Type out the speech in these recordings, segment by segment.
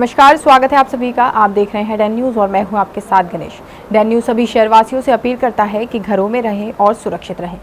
नमस्कार, स्वागत है आप सभी का। आप देख रहे हैं डैन न्यूज़ और मैं हूं आपके साथ गणेश। डैन न्यूज़ सभी शहरवासियों से अपील करता है कि घरों में रहें और सुरक्षित रहें।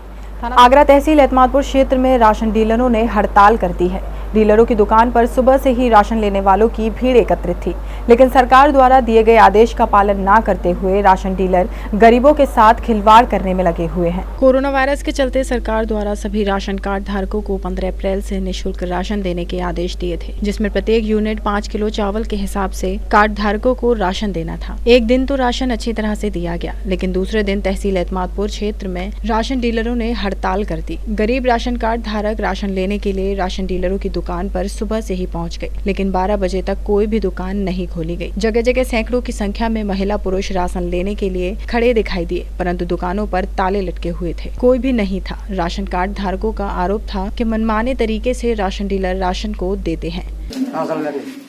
आगरा तहसील एतमादपुर क्षेत्र में राशन डीलरों ने हड़ताल कर दी है। डीलरों की दुकान पर सुबह से ही राशन लेने वालों की भीड़ एकत्रित थी, लेकिन सरकार द्वारा दिए गए आदेश का पालन न करते हुए राशन डीलर गरीबों के साथ खिलवाड़ करने में लगे हुए हैं। कोरोना वायरस के चलते सरकार द्वारा सभी राशन कार्ड धारकों को 15 अप्रैल से निःशुल्क राशन देने के आदेश दिए थे, जिसमें प्रत्येक यूनिट 5 किलो चावल के हिसाब से कार्ड धारकों को राशन देना था। एक दिन तो राशन अच्छी तरह से दिया गया, लेकिन दूसरे दिन तहसील एतमादपुर क्षेत्र में राशन डीलरों ने हड़ताल कर दी। गरीब राशन कार्ड धारक राशन लेने के लिए राशन डीलरों की दुकान पर सुबह से ही पहुंच गए, लेकिन 12 बजे तक कोई भी दुकान नहीं खोली गई। जगह जगह सैकड़ों की संख्या में महिला पुरुष राशन लेने के लिए खड़े दिखाई दिए, परंतु दुकानों पर ताले लटके हुए थे, कोई भी नहीं था। राशन कार्ड धारकों का आरोप था कि मनमाने तरीके से राशन डीलर राशन को देते हैं।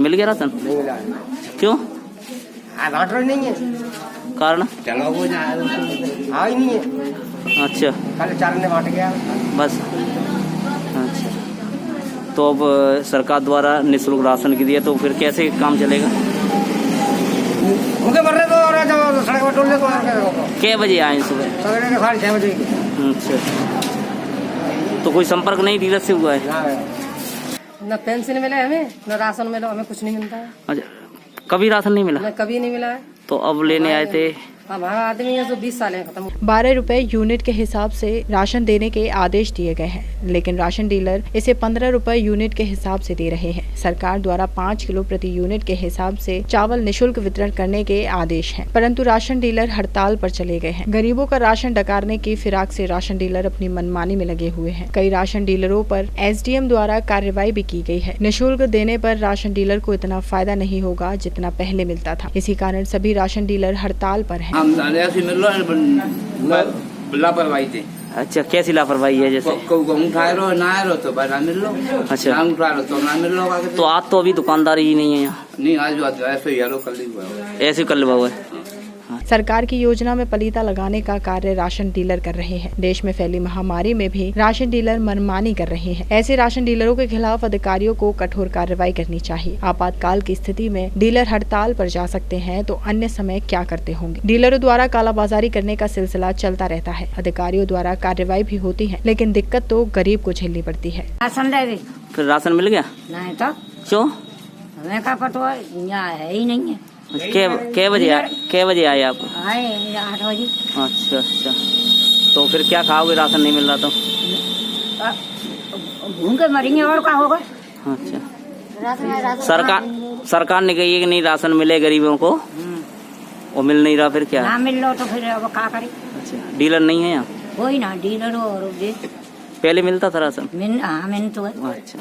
मिल गया राशन? नहीं मिला। क्यों? नहीं है कारण? चलो वो हाँ ही नहीं है। अच्छा, कल 4 ने बांट गया बस। अच्छा, तो अब सरकार द्वारा निःशुल्क राशन की दिया, तो फिर कैसे काम चलेगा? भूखे मर रहे तो और जब सड़क पर टोल तो क्या बजे आए सुबह? सवेरे के 6:30 बजे। अच्छा, तो कोई संपर्क नहीं डीलर से हुआ है? न पेंशन मिले हमें, न राशन मिला, हमें कुछ नहीं मिलता है। अच्छा, कभी राशन नहीं मिला? न कभी नहीं मिला है। तो अब लेने आए थे? हमारा आदमी है जो 20 साल है खत्म। 12 रुपए यूनिट के हिसाब से राशन देने के आदेश दिए गए हैं, लेकिन राशन डीलर इसे 15 रुपए यूनिट के हिसाब से दे रहे हैं। सरकार द्वारा 5 किलो प्रति यूनिट के हिसाब से चावल निःशुल्क वितरण करने के आदेश हैं, परंतु राशन डीलर हड़ताल पर चले गए हैं। गरीबों का राशन डकारने की फिराक से राशन डीलर अपनी मनमानी में लगे हुए हैं। कई राशन डीलरों पर एसडीएम द्वारा कार्रवाई भी की गई है। निःशुल्क देने पर राशन डीलर को इतना फायदा नहीं होगा जितना पहले मिलता था। इसी कारण सभी राशन डीलर हड़ताल पर हैं। लापरवाही थे। अच्छा, कैसी लापरवाही है? जैसे उठाए रहो ना आए रहो तो बना मिल लो। अच्छा, उठा रहो तो ना मिल लो। तो आज तो अभी दुकानदारी ही नहीं है यहाँ? नहीं, आज ऐसे ही यारो कल ही ऐसे कर हुआ है। सरकार की योजना में पलीता लगाने का कार्य राशन डीलर कर रहे हैं। देश में फैली महामारी में भी राशन डीलर मनमानी कर रहे हैं। ऐसे राशन डीलरों के खिलाफ अधिकारियों को कठोर कार्रवाई करनी चाहिए। आपातकाल की स्थिति में डीलर हड़ताल पर जा सकते हैं, तो अन्य समय क्या करते होंगे? डीलरों द्वारा कालाबाजारी करने का सिलसिला चलता रहता है। अधिकारियों द्वारा कार्रवाई भी होती है, लेकिन दिक्कत तो गरीब को झेलनी पड़ती है। फिर राशन मिल गया? नहीं तो क्यों? हमें का पता है ही नहीं है। कै बजे आए आप? आए 8 बजे। अच्छा अच्छा, तो फिर क्या खाओगे? राशन नहीं मिल रहा तो भूखे मरेंगे और क्या होगा? अच्छा, सरकार ने कही है कि नहीं राशन मिले गरीबों को, वो मिल नहीं रहा, फिर क्या? ना मिल लो तो फिर अब क्या करें? अच्छा, डीलर नहीं है यहाँ? कोई ना डीलर और पहले मिलता था राशन? मिन तो है। अच्छा,